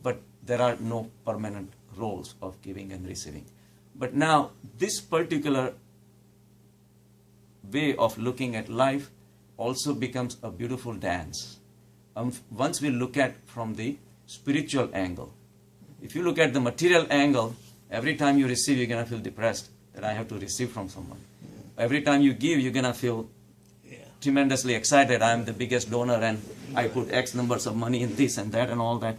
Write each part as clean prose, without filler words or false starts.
but there are no permanent roles of giving and receiving. But now, this particular way of looking at life also becomes a beautiful dance. Once we look at from the spiritual angle. If you look at the material angle, every time you receive, you're going to feel depressed that I have to receive from someone. Every time you give, you're going to feel tremendously excited. I'm the biggest donor and I put X numbers of money in this and that and all that.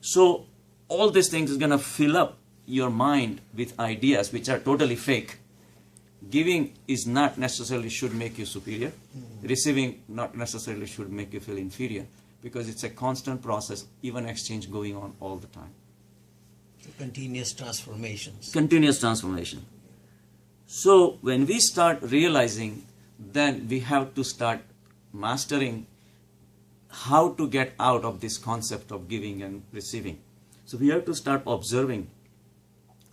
So all these things is going to fill up your mind with ideas which are totally fake. Giving is not necessarily should make you superior. Receiving not necessarily should make you feel inferior, because it's a constant process, even exchange going on all the time. Continuous transformations. Continuous transformation. So when we start realizing, then we have to start mastering how to get out of this concept of giving and receiving. So we have to start observing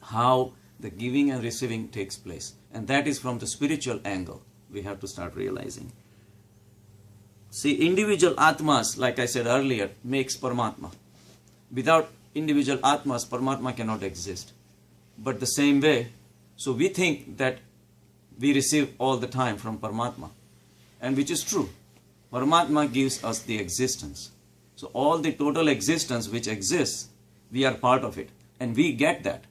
how the giving and receiving takes place. And that is from the spiritual angle we have to start realizing. See, individual Atmas, like I said earlier, makes Paramatma. Without individual Atmas, Paramatma cannot exist. But the same way, so we think that we receive all the time from Paramatma, and which is true. Paramatma gives us the existence. So all the total existence which exists, we are part of it. And we get that.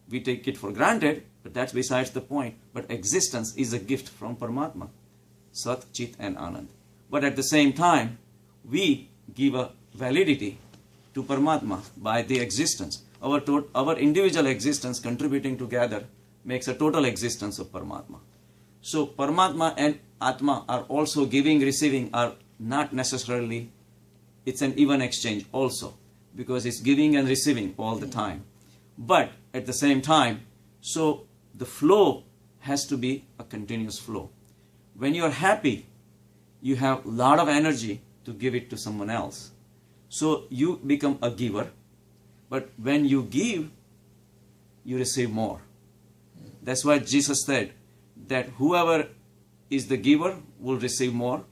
We take it for granted, but that's besides the point. But existence is a gift from Paramatma. Sat, Chit and Anand. But at the same time, we give a validity to Paramatma by the existence. Our individual existence contributing together makes a total existence of Paramatma. So Paramatma and Atma are also giving, receiving are not necessarily, it's an even exchange also, because it's giving and receiving all the time. But at the same time, so the flow has to be a continuous flow. When you are happy, you have a lot of energy to give it to someone else. So you become a giver. But when you give, you receive more. That's why Jesus said that whoever is the giver will receive more.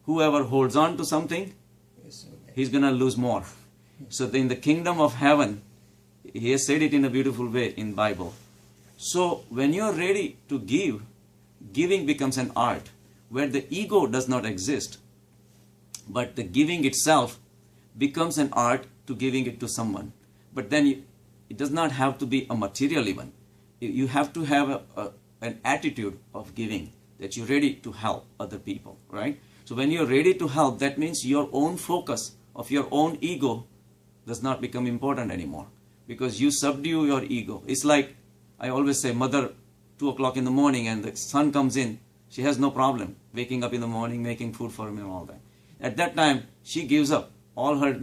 Whoever holds on to something, he's going to lose more. So in the kingdom of heaven, he has said it in a beautiful way in Bible. So when you're ready to give, giving becomes an art where the ego does not exist, but the giving itself becomes an art to giving it to someone. But then it does not have to be a material even. You have to have an attitude of giving, that you're ready to help other people, right? So when you're ready to help, that means your own focus of your own ego does not become important anymore, because you subdue your ego. It's like, I always say, mother, 2 o'clock in the morning and the sun comes in, she has no problem waking up in the morning, making food for him and all that. At that time, she gives up all her,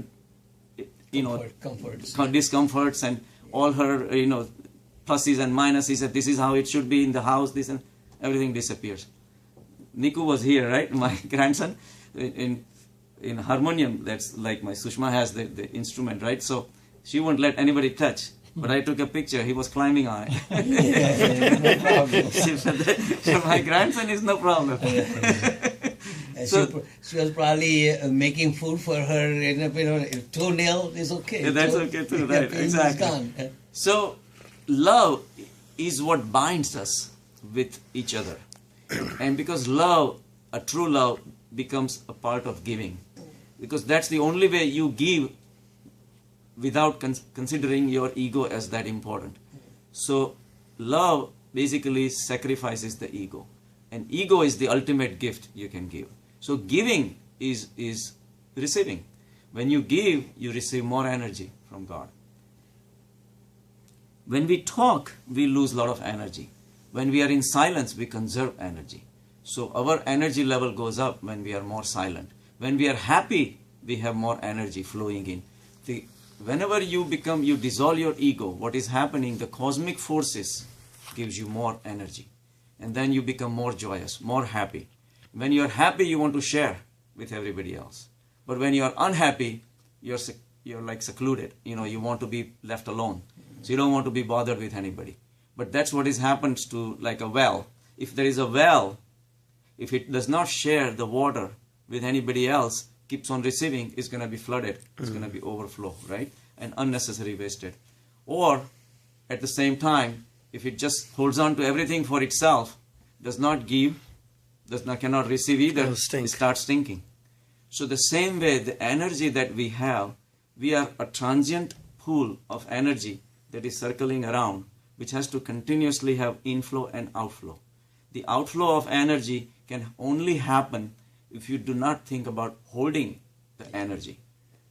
discomforts and all her, pluses and minuses, that this is how it should be in the house, this and everything disappears. Niku was here, right? My grandson, in harmonium, that's like my Sushma has the instrument, right? So she won't let anybody touch. But I took a picture, he was climbing on it. No problem. So my grandson is no problem. So, she was probably making food for her, toenail is okay. Yeah, that's okay too, right? Exactly. So love is what binds us with each other. And because love, a true love, becomes a part of giving. Because that's the only way you give without considering your ego as that important. So love basically sacrifices the ego. And ego is the ultimate gift you can give. So giving is receiving. When you give, you receive more energy from God. When we talk, we lose a lot of energy. When we are in silence, we conserve energy. So our energy level goes up when we are more silent. When we are happy, we have more energy flowing in. Whenever you dissolve your ego, what is happening, the cosmic forces gives you more energy. And then you become more joyous, more happy. When you are happy, you want to share with everybody else. But when you are unhappy, you're like secluded. You want to be left alone. So you don't want to be bothered with anybody. But that's what happens to like a well. If there is a well, if it does not share the water with anybody else, keeps on receiving, it's going to be flooded. It's going to be overflow, right? and unnecessary wasted. Or at the same time, if it just holds on to everything for itself, does not give, cannot receive either, It'll stink. it starts stinking. So the same way, the energy that we have, we are a transient pool of energy that is circling around, which has to continuously have inflow and outflow. The outflow of energy can only happen if you do not think about holding the energy.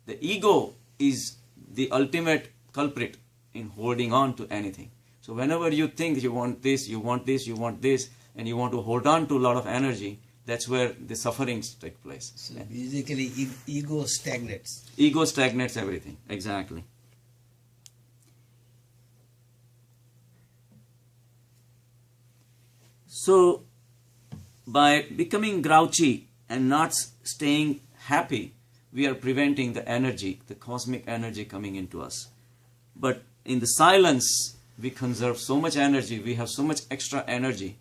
The ego is the ultimate culprit in holding on to anything. So whenever you think you want this, you want this, you want this, and you want to hold on to a lot of energy, that's where the sufferings take place. So basically, ego stagnates. Ego stagnates everything. Exactly. So, by becoming grouchy and not staying happy, we are preventing the energy, the cosmic energy coming into us. But in the silence, we conserve so much energy, we have so much extra energy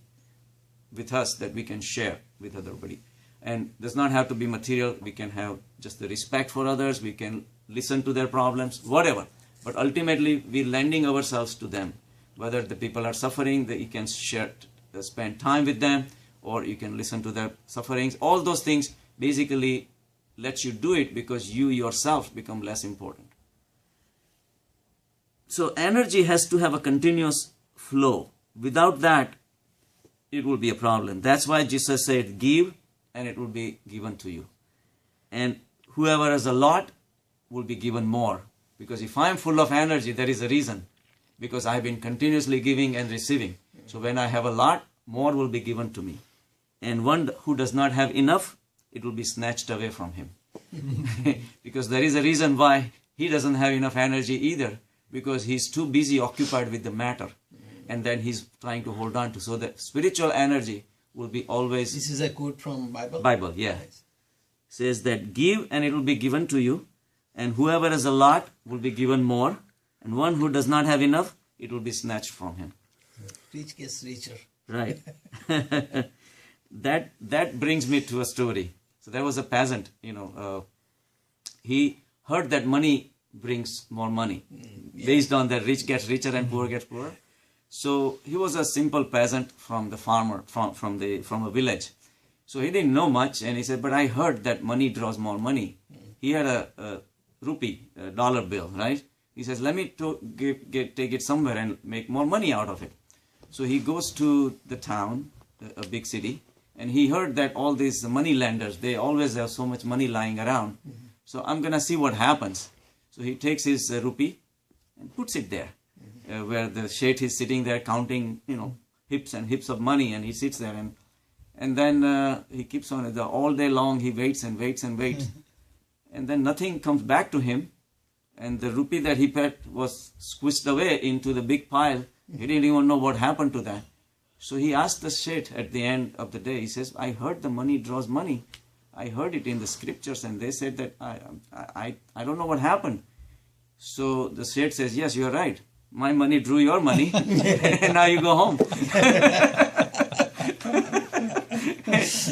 with us that we can share with everybody. And does not have to be material, we can have just the respect for others, we can listen to their problems, whatever. But ultimately, we're lending ourselves to them. Whether the people are suffering, that you can share, spend time with them, or you can listen to their sufferings. All those things basically let you do it because you yourself become less important. So energy has to have a continuous flow. Without that, it will be a problem. That's why Jesus said, give and it will be given to you. And whoever has a lot will be given more. Because if I'm full of energy, there is a reason. Because I've been continuously giving and receiving. So when I have a lot, more will be given to me. And one who does not have enough, it will be snatched away from him. Because there is a reason why he doesn't have enough energy either. Because he's too busy occupied with the matter. And then he's trying to hold on to. So the spiritual energy will be always... This is a quote from Bible? Bible, yeah. Nice. Says that give and it will be given to you. And whoever has a lot will be given more. And one who does not have enough, it will be snatched from him. Rich gets richer. Right. That brings me to a story. So there was a peasant, he heard that money brings more money. Based on that, rich gets richer and poor gets poorer. So he was a simple peasant from the farmer, from a village. So he didn't know much, and he said, but I heard that money draws more money. He had a rupee, a dollar bill, right? He says, let me take it somewhere and make more money out of it. So he goes to the town, a big city, and he heard that all these money lenders, they always have so much money lying around. So I'm going to see what happens. So he takes his rupee and puts it there, where the Sheth is sitting there counting, hips and hips of money, and he sits there, and then he keeps on all day long. He waits and waits and waits, and then nothing comes back to him, and the rupee that he paid was squished away into the big pile. He didn't even know what happened to that. So he asked the Sheth at the end of the day. He says, I heard the money draws money. I heard it in the scriptures, and they said that I don't know what happened. So the Sheth says, yes, you're right. My money drew your money, and now you go home.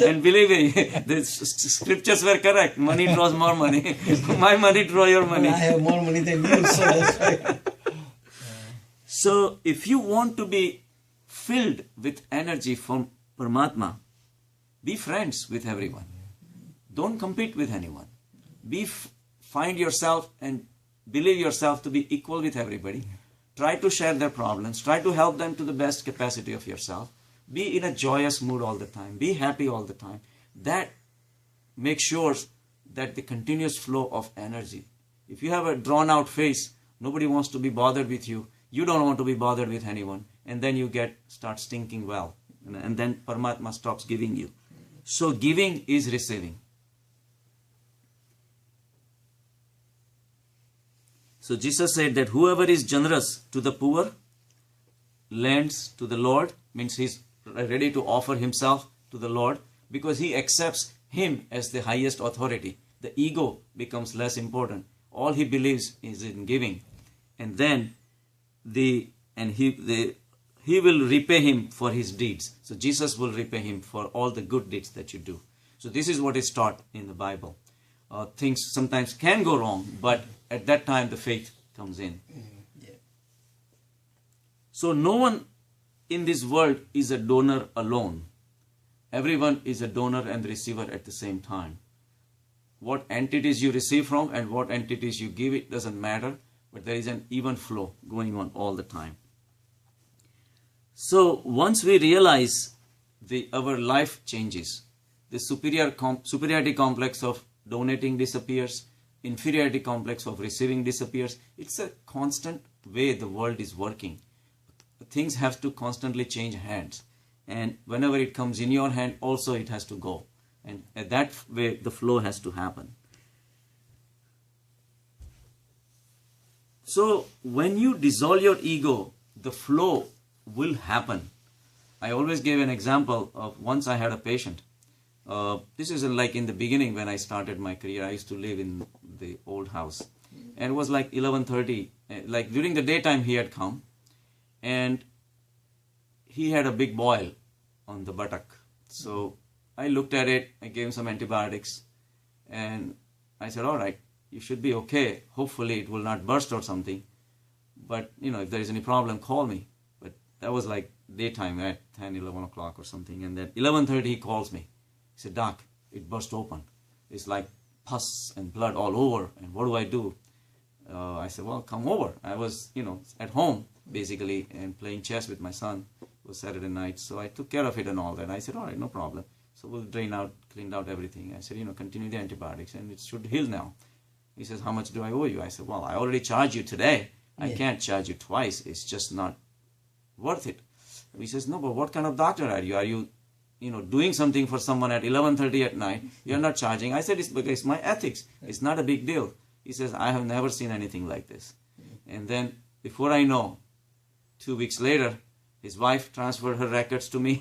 And believe me, the scriptures were correct. Money draws more money. My money draw your money. Well, I have more money than you, so that's why. So if you want to be filled with energy from Paramatma, be friends with everyone. Don't compete with anyone. Find yourself and believe yourself to be equal with everybody. Try to share their problems. Try to help them to the best capacity of yourself. Be in a joyous mood all the time. Be happy all the time. That makes sure that the continuous flow of energy. If you have a drawn out face, nobody wants to be bothered with you. You don't want to be bothered with anyone. And then you start stinking well. And then Paramatma stops giving you. So giving is receiving. So Jesus said that whoever is generous to the poor lends to the Lord, means he's ready to offer himself to the Lord because he accepts him as the highest authority. The ego becomes less important. All he believes is in giving. And then he will repay him for his deeds. So Jesus will repay him for all the good deeds that you do. So this is what is taught in the Bible. Things sometimes can go wrong, but at that time the faith comes in. Yeah. So no one in this world is a donor alone. Everyone is a donor and receiver at the same time. What entities you receive from and what entities you give, it doesn't matter, but there is an even flow going on all the time. So once we realize our life changes, the superiority complex of donating disappears, inferiority complex of receiving disappears. It's a constant way the world is working. Things have to constantly change hands, and whenever it comes in your hand, also it has to go, and that way the flow has to happen. So when you dissolve your ego, the flow will happen. I always give an example of once I had a patient. This is like in the beginning when I started my career. I used to live in the old house, and it was like 11:30. Like during the daytime, he had come, and he had a big boil on the buttock. So I looked at it. I gave him some antibiotics, and I said, "All right, you should be okay. Hopefully, it will not burst or something. But if there is any problem, call me." But that was like daytime at 10, 11 o'clock or something, and then 11:30 he calls me. He said, "Doc, it burst open. It's like pus and blood all over, and what do I do?" I said, "Well, come over." I was, at home basically and playing chess with my son. It was Saturday night, so I took care of it and all that. I said, "All right, no problem." So we'll cleaned out everything. I said, "Continue the antibiotics and it should heal now." He says, "How much do I owe you?" I said, "Well, I already charged you today. I can't charge you twice. It's just not worth it." He says, "No, but what kind of doctor are you? Are you doing something for someone at 11:30 at night? You're not charging." I said, "It's because it's my ethics. It's not a big deal." He says, "I have never seen anything like this." And then, before I know, 2 weeks later, his wife transferred her records to me.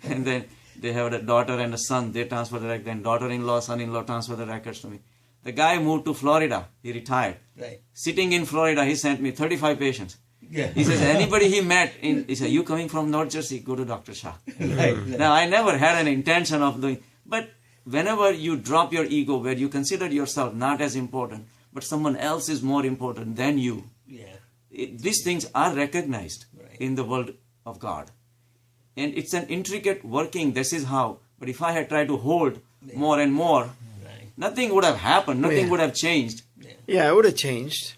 And then they have a daughter and a son. They transferred the records. Then daughter-in-law, son-in-law transferred the records to me. The guy moved to Florida. He retired. Right. Sitting in Florida, he sent me 35 patients. Yeah. He says, anybody he met, he said, "You coming from North Jersey? Go to Dr. Shah." Right. Now, I never had an intention of doing, but whenever you drop your ego, where you consider yourself not as important, but someone else is more important than you, Yeah. these things are recognized Right. in the world of God. And it's an intricate working, this is how. But if I had tried to hold more and more, Right. nothing would have happened, nothing Yeah. would have changed. Yeah, it would have changed.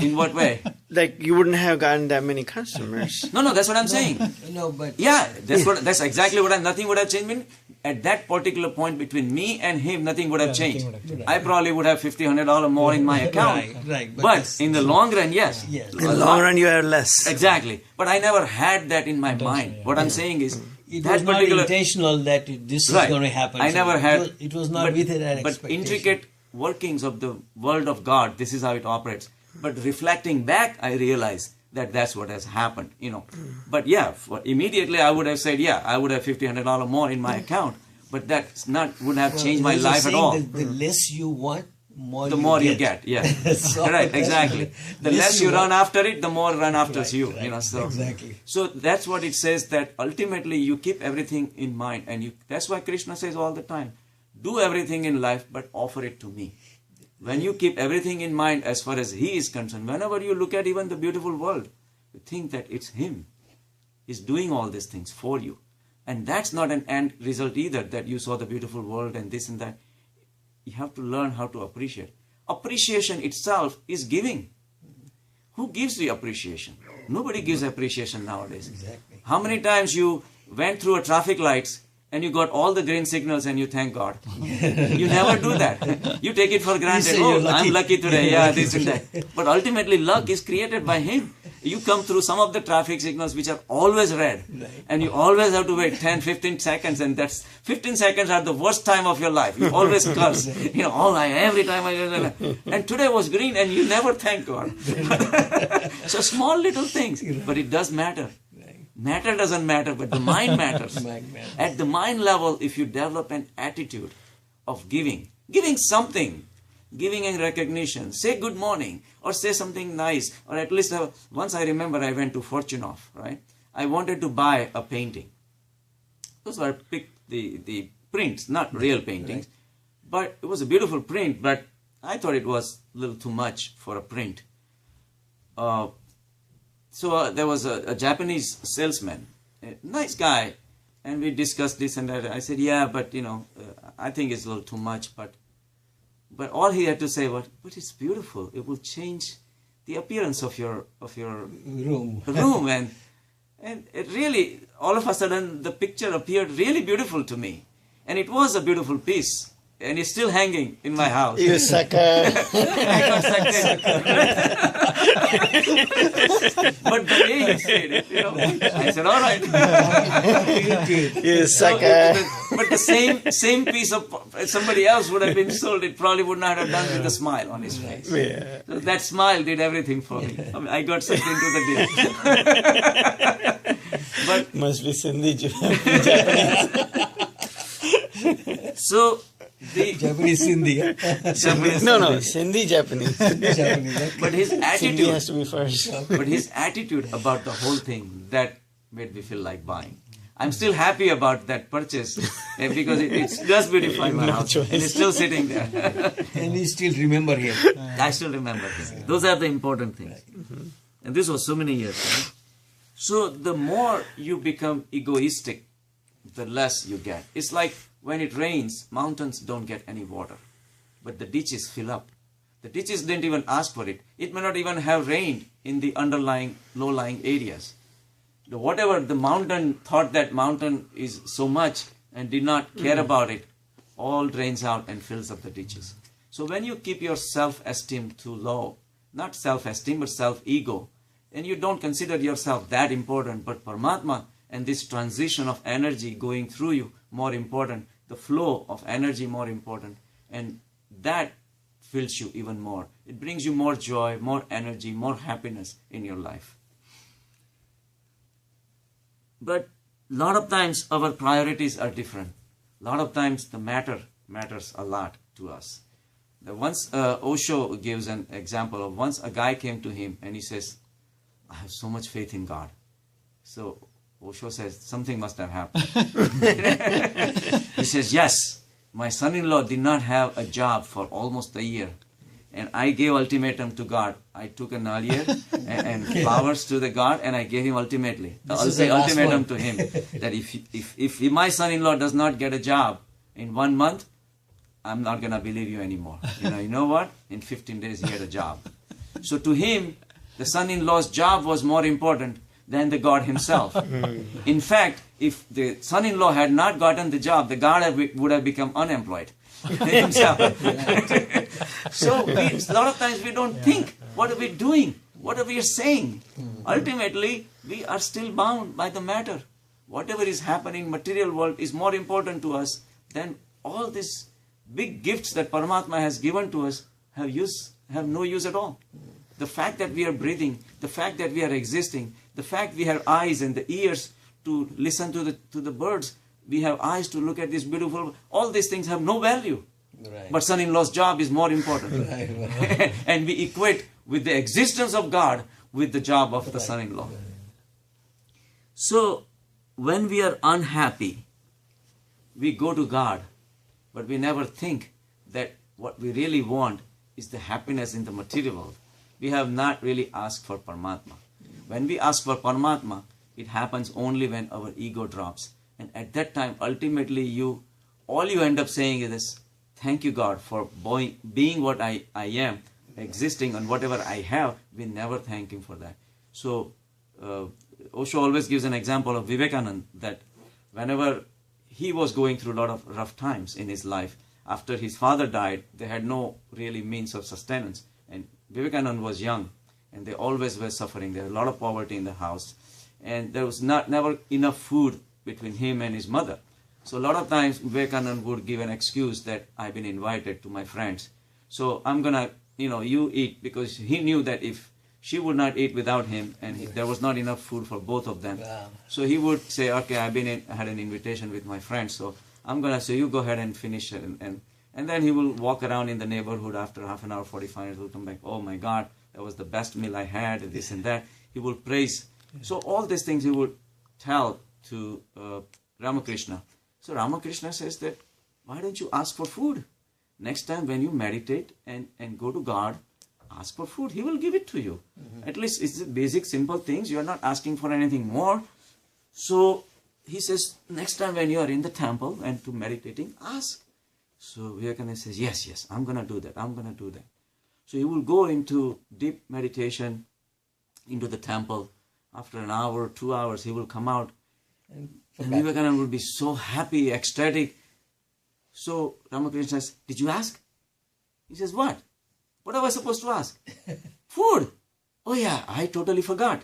In what way? Like you wouldn't have gotten that many customers. No, that's what I'm saying. No, but Yeah, that's exactly what nothing would have changed. I mean, at that particular point between me and him, nothing would have changed. nothing would have changed. I probably would have $50, $100 more in my account. Right. But this- in the long run, yes. Yes. In the long run, you have less. Exactly. But I never had that in my mind. yeah. What I'm saying is, it that was not particular intentional that this is Right. going to happen. I So never had. It was not but, with that but expectation. intricate workings of the world of God, this is how it operates. But reflecting back, I realize that that's what has happened, But yeah, immediately I would have said, yeah, I would have $50, $100 more in my account. But that's not would have Well, changed my there's a life at saying all. that the less you want, The more you get, yeah. So Right, that's- exactly. The less you run after it, the more run after Right, you. right, So exactly. So that's what it says, that ultimately you keep everything in mind, and that's why Krishna says all the time, do everything in life, but offer it to me. When you keep everything in mind as far as He is concerned, whenever you look at even the beautiful world, you think that it's Him. He's doing all these things for you. And that's not an end result either, that you saw the beautiful world and this and that. You have to learn how to appreciate. Appreciation itself is giving. Who gives the appreciation? Nobody gives appreciation nowadays. Exactly. How many times you went through a traffic lights and you got all the green signals and you thank God? You never do that. You take it for granted. say Oh, you're lucky. I'm lucky today. You're Yeah, lucky this and today. that. But ultimately, luck is created by Him. You come through some of the traffic signals which are always red. Right. And you always have to wait 10, 15 seconds. And that's 15 seconds are the worst time of your life. You always curse. Every time and today was green and you never thank God. So small little things. But it does matter. Right. Matter doesn't matter, but the mind matters. Mind matters. At the mind level, if you develop an attitude of giving something, giving in recognition, say good morning, or say something nice, or at least once I remember I went to Fortunoff, right? I wanted to buy a painting. So I picked the prints, not real paintings, but it was a beautiful print, but I thought it was a little too much for a print. there was a Japanese salesman, a nice guy, and we discussed this and that. I said, yeah, but I think it's a little too much. But all he had to say was, but it's beautiful. It will change the appearance of your Room. room, and it really, all of a sudden, the picture appeared really beautiful to me, and it was a beautiful piece. And it's still hanging in my house. You sucker. I got sucked in. But the way he said it, I said, all right. You So, sucker. but the same piece of somebody else would have been sold. It probably would not have done with a smile on his face. Yeah. So that smile did everything for me. I mean, I got sucked into the deal. But Must be Sindhi Japanese. so the Japanese Sindhi. Japanese, No, Sindhi Japanese. Japanese. but his Sindhi attitude. has to be first. But his attitude about the whole thing, that made me feel like buying. I'm still happy about that purchase because it does beautify my No house. choice. And it's still sitting there. And you still remember him. I still remember him. Those are the important things. And this was so many years ago. So the more you become egoistic, the less you get. It's like when it rains, mountains don't get any water, but the ditches fill up. The ditches didn't even ask for it. It may not even have rained in the underlying, low-lying areas. Whatever the mountain thought that mountain is so much and did not care about it, all drains out and fills up the ditches. So when you keep your self-esteem too low, not self-esteem but self-ego, and you don't consider yourself that important, but Paramatma and this transition of energy going through you more important, the flow of energy more important, and that fills you even more. It brings you more joy, more energy, more happiness in your life. But a lot of times our priorities are different. A lot of times the matters a lot to us. Once Osho gives an example of once a guy came to him and he says, I have so much faith in God. So Osho says, something must have happened. He says, yes, my son-in-law did not have a job for almost a year. And I gave ultimatum to God. I took a nalir and flowers to the God, and I gave him ultimately. Ultimatum to him that if my son-in-law does not get a job in 1 month, I'm not going to believe you anymore. You know what? In 15 days he had a job. So to him, the son-in-law's job was more important than the God himself. In fact, if the son-in-law had not gotten the job, the God would have become unemployed himself. So a lot of times we don't think, what are we doing? What are we saying? Ultimately, we are still bound by the matter. Whatever is happening in material world is more important to us than all these big gifts that Paramatma has given to us have no use at all. The fact that we are breathing, the fact that we are existing, the fact we have eyes and the ears to listen to the birds, we have eyes to look at this beautiful, all these things have no value. Right. But son-in-law's job is more important. Right. And we equate with the existence of God with the job of the son-in-law. So, when we are unhappy, we go to God, but we never think that what we really want is the happiness in the material world. We have not really asked for Paramatma. When we ask for Paramatma, it happens only when our ego drops. And at that time, ultimately, all you end up saying is this, thank you, God, for being what I am, existing on whatever I have. We never thank Him for that. So, Osho always gives an example of Vivekananda, that whenever he was going through a lot of rough times in his life, after his father died, they had no really means of sustenance. And Vivekananda was young, and they always were suffering. There was a lot of poverty in the house. And there was never enough food between him and his mother. So a lot of times Vivekananda would give an excuse that I've been invited to my friends. So I'm going to, you eat, because he knew that if she would not eat without him, and there was not enough food for both of them. Wow. So he would say, okay, I had an invitation with my friends, so I'm going to say, you go ahead and finish it. And then he will walk around in the neighborhood after half an hour, 45 minutes, he'll come back, oh my God, that was the best meal I had, and this and that. He will praise. So all these things he would tell to Ramakrishna. So Ramakrishna says that, why don't you ask for food? Next time when you meditate and go to God, ask for food. He will give it to you. At least it's the basic, simple things. You are not asking for anything more. So he says, next time when you are in the temple and to meditating, ask. So Vivekananda says, yes, I'm going to do that. I'm going to do that. So he will go into deep meditation into the temple. After an hour, 2 hours, he will come out. And Vivekananda will be so happy, ecstatic. So Ramakrishna says, did you ask? He says, what? What am I supposed to ask? Food. Oh yeah, I totally forgot.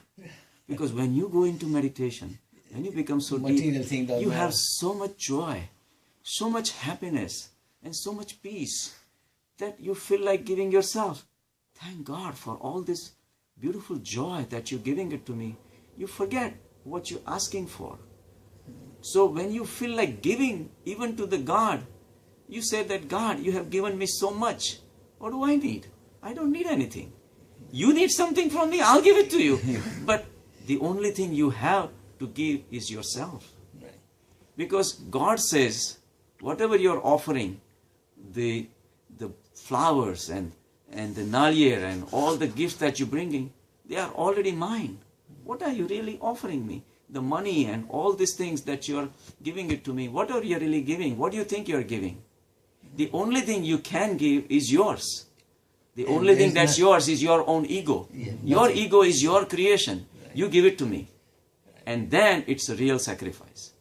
Because when you go into meditation, when you become so Material deep, thing doesn't you have matter. so much joy, so much happiness, and so much peace that you feel like giving yourself. Thank God for all this beautiful joy that you're giving it to me. You forget what you're asking for. So when you feel like giving even to the God, you say that, God, you have given me so much. What do I need? I don't need anything. You need something from me, I'll give it to you. But the only thing you have to give is yourself. Right. Because God says, whatever you're offering, the flowers and the nalir and all the gifts that you're bringing, they are already mine. What are you really offering me? The money and all these things that you're giving it to me, what are you really giving? What do you think you're giving? The only thing you can give is yours. The And only thing there's that's yours is your own ego. Yeah, Your nothing. ego is your creation. You give it to me. And then it's a real sacrifice.